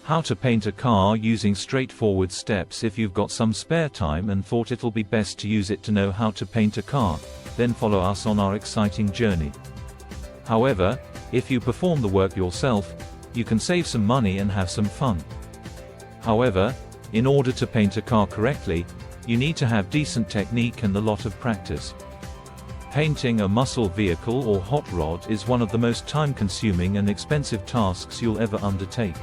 How to paint a car using straightforward steps. If you've got some spare time and thought it'll be best to use it to know how to paint a car, then follow us on our exciting journey. However, if you perform the work yourself, you can save some money and have some fun. However, in order to paint a car correctly, you need to have decent technique and a lot of practice. Painting a muscle vehicle or hot rod is one of the most time-consuming and expensive tasks you'll ever undertake.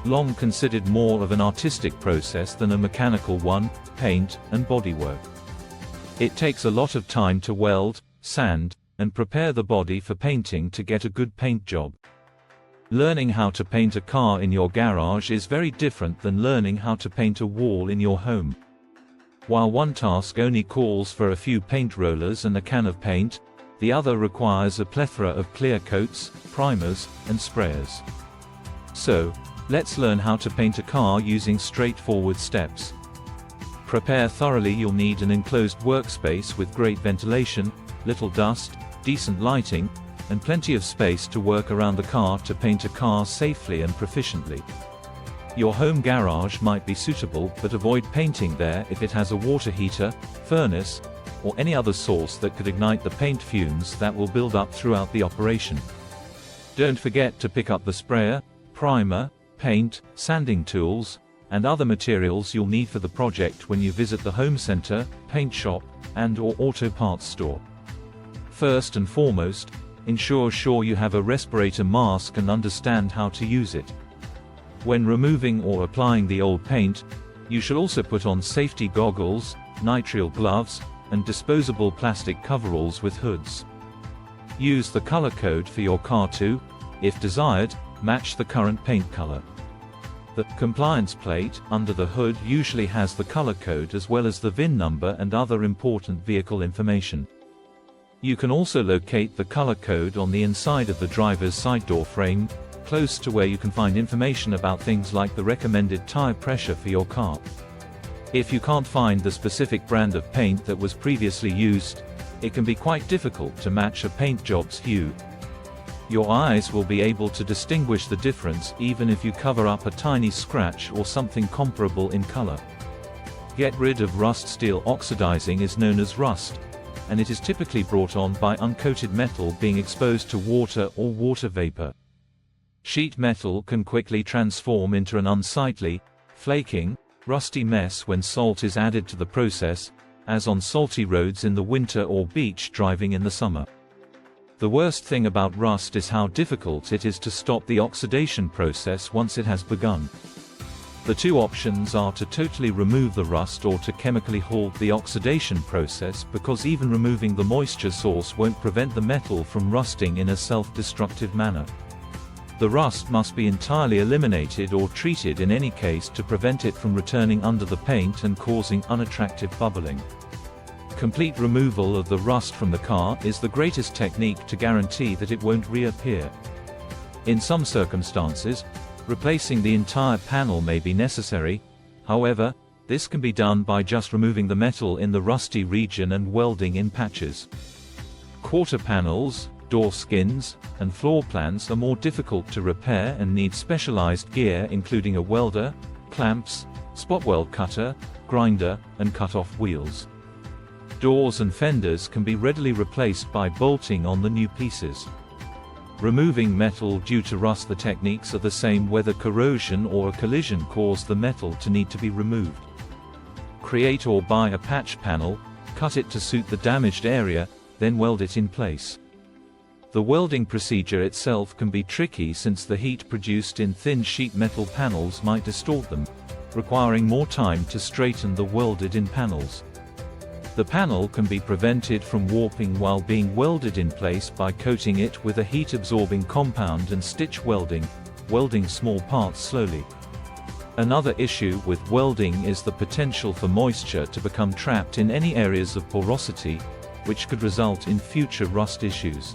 Long considered more of an artistic process than a mechanical one, paint and bodywork. It takes a lot of time to weld, sand, and prepare the body for painting to get a good paint job. Learning how to paint a car in your garage is very different than learning how to paint a wall in your home. While one task only calls for a few paint rollers and a can of paint, the other requires a plethora of clear coats, primers, and sprayers. So, let's learn how to paint a car using straightforward steps. Prepare thoroughly. You'll need an enclosed workspace with great ventilation, little dust, decent lighting, and plenty of space to work around the car to paint a car safely and proficiently. Your home garage might be suitable, but avoid painting there if it has a water heater, furnace, or any other source that could ignite the paint fumes that will build up throughout the operation. Don't forget to pick up the sprayer, primer, paint, sanding tools, and other materials you'll need for the project when you visit the home center, paint shop, and/or auto parts store. First and foremost, ensure you have a respirator mask and understand how to use it. When removing or applying the old paint, you should also put on safety goggles, nitrile gloves, and disposable plastic coveralls with hoods. Use the color code for your car to, if desired, match the current paint color. The compliance plate under the hood usually has the color code as well as the VIN number and other important vehicle information. You can also locate the color code on the inside of the driver's side door frame, close to where you can find information about things like the recommended tire pressure for your car. If you can't find the specific brand of paint that was previously used, it can be quite difficult to match a paint job's hue. Your eyes will be able to distinguish the difference even if you cover up a tiny scratch or something comparable in color. Get rid of rust. Steel oxidizing is known as rust, and it is typically brought on by uncoated metal being exposed to water or water vapor. Sheet metal can quickly transform into an unsightly, flaking, rusty mess when salt is added to the process, as on salty roads in the winter or beach driving in the summer. The worst thing about rust is how difficult it is to stop the oxidation process once it has begun. The two options are to totally remove the rust or to chemically halt the oxidation process, because even removing the moisture source won't prevent the metal from rusting in a self-destructive manner. The rust must be entirely eliminated or treated in any case to prevent it from returning under the paint and causing unattractive bubbling. Complete removal of the rust from the car is the greatest technique to guarantee that it won't reappear. In some circumstances, replacing the entire panel may be necessary. However, this can be done by just removing the metal in the rusty region and welding in patches. Quarter panels, door skins, and floor plans are more difficult to repair and need specialized gear including a welder, clamps, spot weld cutter, grinder, and cut-off wheels. Doors and fenders can be readily replaced by bolting on the new pieces. Removing metal due to rust. The techniques are the same whether corrosion or a collision cause the metal to need to be removed. Create or buy a patch panel, cut it to suit the damaged area, then weld it in place. The welding procedure itself can be tricky since the heat produced in thin sheet metal panels might distort them, requiring more time to straighten the welded-in panels. The panel can be prevented from warping while being welded in place by coating it with a heat-absorbing compound and stitch welding small parts slowly. Another issue with welding is the potential for moisture to become trapped in any areas of porosity, which could result in future rust issues.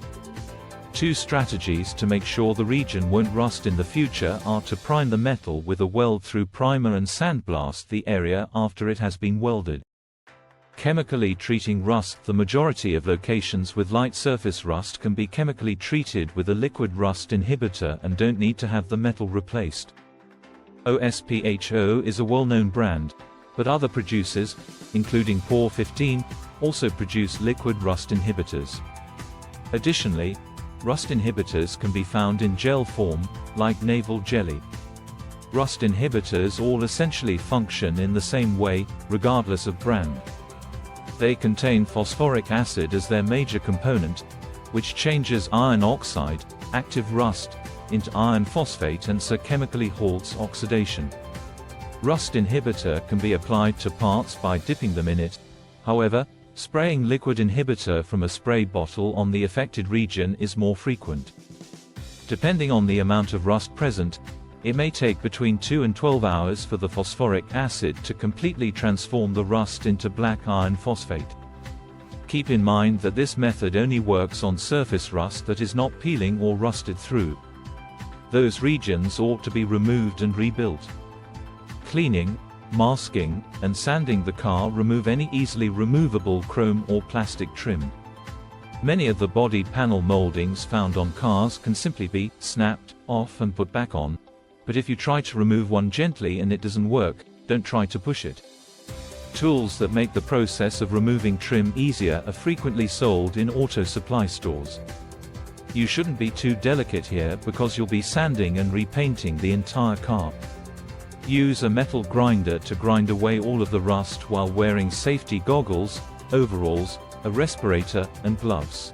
Two strategies to make sure the region won't rust in the future are to prime the metal with a weld-through primer and sandblast the area after it has been welded. Chemically treating rust. The majority of locations with light surface rust can be chemically treated with a liquid rust inhibitor and don't need to have the metal replaced. OSPHO is a well-known brand, but other producers, including POR 15, also produce liquid rust inhibitors. Additionally, rust inhibitors can be found in gel form, like naval jelly. Rust inhibitors all essentially function in the same way, regardless of brand. They contain phosphoric acid as their major component, which changes iron oxide, active rust, into iron phosphate and so chemically halts oxidation. Rust inhibitor can be applied to parts by dipping them in it. However, spraying liquid inhibitor from a spray bottle on the affected region is more frequent. Depending on the amount of rust present, it may take between 2 and 12 hours for the phosphoric acid to completely transform the rust into black iron phosphate. Keep in mind that this method only works on surface rust that is not peeling or rusted through. Those regions ought to be removed and rebuilt. Cleaning, masking, and sanding the car remove any easily removable chrome or plastic trim. Many of the body panel moldings found on cars can simply be snapped off and put back on, but if you try to remove one gently and it doesn't work, don't try to push it. Tools that make the process of removing trim easier are frequently sold in auto supply stores. You shouldn't be too delicate here because you'll be sanding and repainting the entire car. Use a metal grinder to grind away all of the rust while wearing safety goggles, overalls, a respirator, and gloves.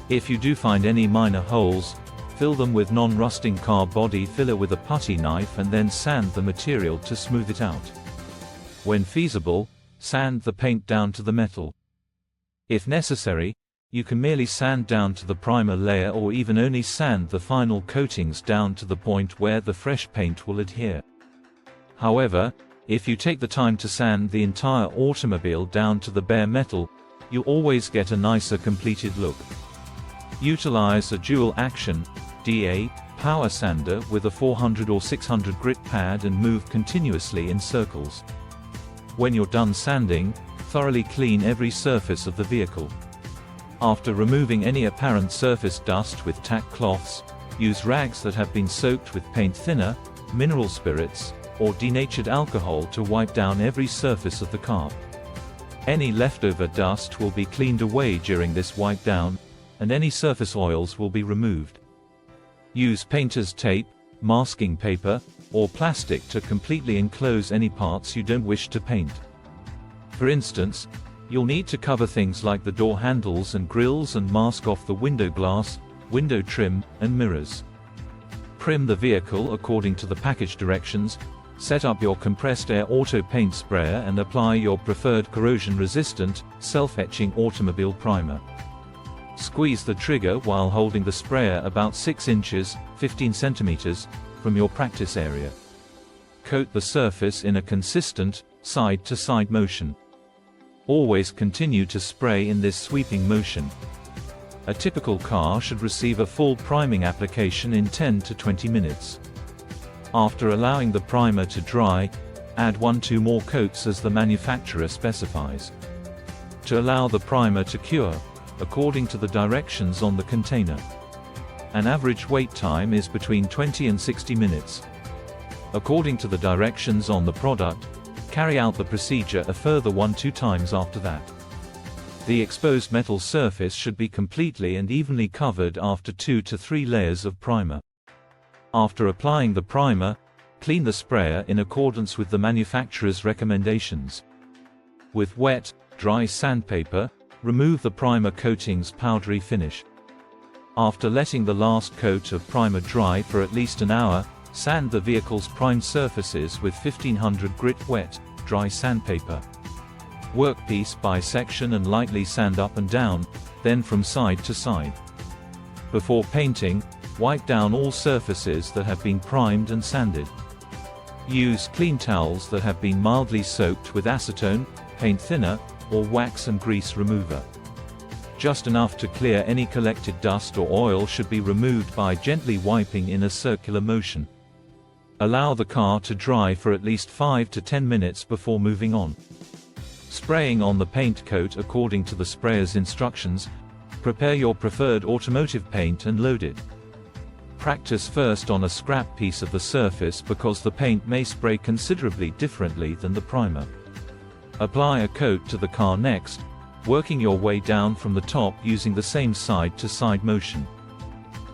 If you do find any minor holes, fill them with non-rusting car body filler with a putty knife and then sand the material to smooth it out. When feasible, sand the paint down to the metal. If necessary, you can merely sand down to the primer layer or even only sand the final coatings down to the point where the fresh paint will adhere. However, if you take the time to sand the entire automobile down to the bare metal, you'll always get a nicer completed look. Utilize a dual-action DA power sander with a 400 or 600 grit pad and move continuously in circles. When you're done sanding, thoroughly clean every surface of the vehicle. After removing any apparent surface dust with tack cloths, use rags that have been soaked with paint thinner, mineral spirits, or denatured alcohol to wipe down every surface of the car. Any leftover dust will be cleaned away during this wipe down, and any surface oils will be removed. Use painter's tape, masking paper, or plastic to completely enclose any parts you don't wish to paint. For instance, you'll need to cover things like the door handles and grills and mask off the window glass, window trim, and mirrors. Prim the vehicle according to the package directions, set up your compressed air auto paint sprayer and apply your preferred corrosion-resistant, self-etching automobile primer. Squeeze the trigger while holding the sprayer about 6 inches, 15 centimeters, from your practice area. Coat the surface in a consistent, side-to-side motion. Always continue to spray in this sweeping motion. A typical car should receive a full priming application in 10 to 20 minutes. After allowing the primer to dry, add 1-2 more coats as the manufacturer specifies. To allow the primer to cure, according to the directions on the container. An average wait time is between 20 and 60 minutes. According to the directions on the product, carry out the procedure a further 1-2 times after that. The exposed metal surface should be completely and evenly covered after 2 to 3 layers of primer. After applying the primer, clean the sprayer in accordance with the manufacturer's recommendations. With wet, dry sandpaper, remove the primer coating's powdery finish. After letting the last coat of primer dry for at least an hour, sand the vehicle's primed surfaces with 1500 grit wet, dry sandpaper. Work piece by section and lightly sand up and down, then from side to side. Before painting, wipe down all surfaces that have been primed and sanded. Use clean towels that have been mildly soaked with acetone, paint thinner, or wax and grease remover. Just enough to clear any collected dust or oil should be removed by gently wiping in a circular motion. Allow the car to dry for at least 5 to 10 minutes before moving on. Spraying on the paint coat according to the sprayer's instructions. Prepare your preferred automotive paint and load it. Practice first on a scrap piece of the surface because the paint may spray considerably differently than the primer. Apply a coat to the car next, working your way down from the top using the same side-to-side motion.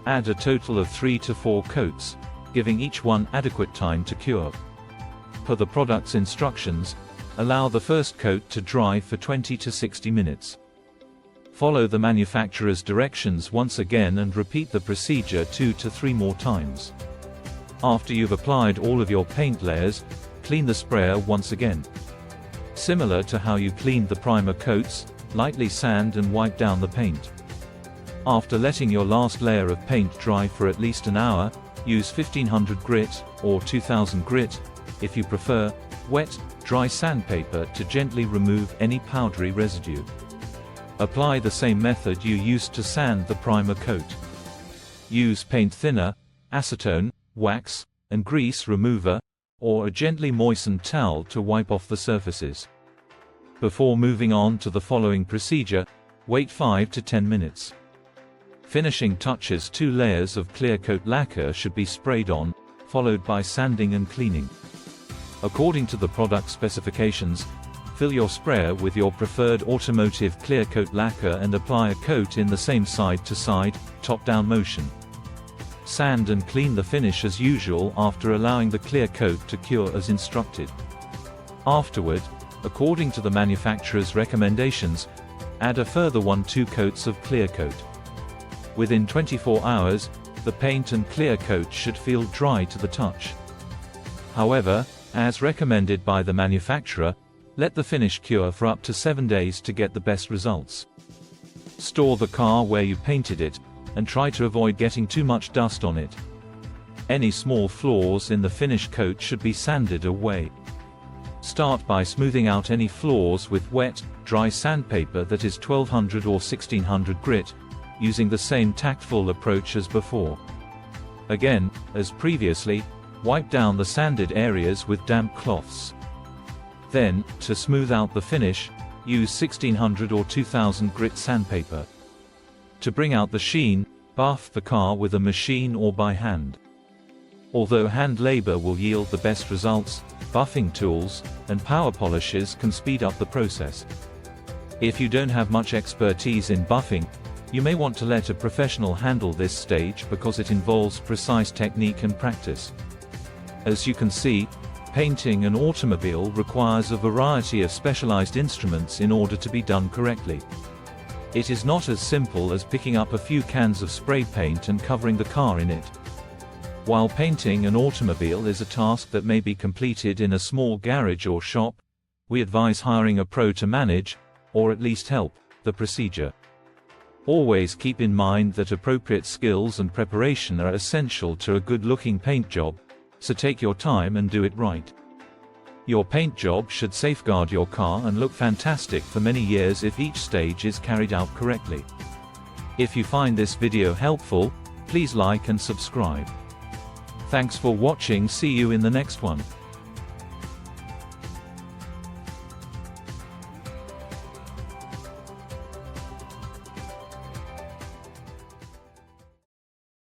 Add a total of 3 to 4 coats, giving each one adequate time to cure. Per the product's instructions, allow the first coat to dry for 20 to 60 minutes. Follow the manufacturer's directions once again and repeat the procedure 2 to 3 more times. After you've applied all of your paint layers, clean the sprayer once again. Similar to how you cleaned the primer coats, lightly sand and wipe down the paint. After letting your last layer of paint dry for at least an hour, use 1500 grit, or 2000 grit, if you prefer, wet, dry sandpaper to gently remove any powdery residue. Apply the same method you used to sand the primer coat. Use paint thinner, acetone, wax, and grease remover, or a gently moistened towel to wipe off the surfaces. Before moving on to the following procedure, wait 5 to 10 minutes. Finishing touches: 2 layers of clear coat lacquer should be sprayed on, followed by sanding and cleaning. According to the product specifications, fill your sprayer with your preferred automotive clear coat lacquer and apply a coat in the same side-to-side, top-down motion. Sand and clean the finish as usual after allowing the clear coat to cure as instructed. Afterward, according to the manufacturer's recommendations, add a further 1-2 coats of clear coat. Within 24 hours, the paint and clear coat should feel dry to the touch. However, as recommended by the manufacturer, let the finish cure for up to 7 days to get the best results. Store the car where you painted it, and try to avoid getting too much dust on it. Any small flaws in the finish coat should be sanded away. Start by smoothing out any flaws with wet, dry sandpaper that is 1200 or 1600 grit, using the same tactful approach as before. Again, as previously, wipe down the sanded areas with damp cloths. Then, to smooth out the finish, use 1600 or 2000 grit sandpaper. To bring out the sheen, buff the car with a machine or by hand. Although hand labor will yield the best results, buffing tools and power polishes can speed up the process. If you don't have much expertise in buffing, you may want to let a professional handle this stage because it involves precise technique and practice. As you can see, painting an automobile requires a variety of specialized instruments in order to be done correctly. It is not as simple as picking up a few cans of spray paint and covering the car in it. While painting an automobile is a task that may be completed in a small garage or shop, we advise hiring a pro to manage, or at least help, the procedure. Always keep in mind that appropriate skills and preparation are essential to a good-looking paint job, so take your time and do it right. Your paint job should safeguard your car and look fantastic for many years if each stage is carried out correctly. If you find this video helpful, please like and subscribe. Thanks for watching. See you in the next one.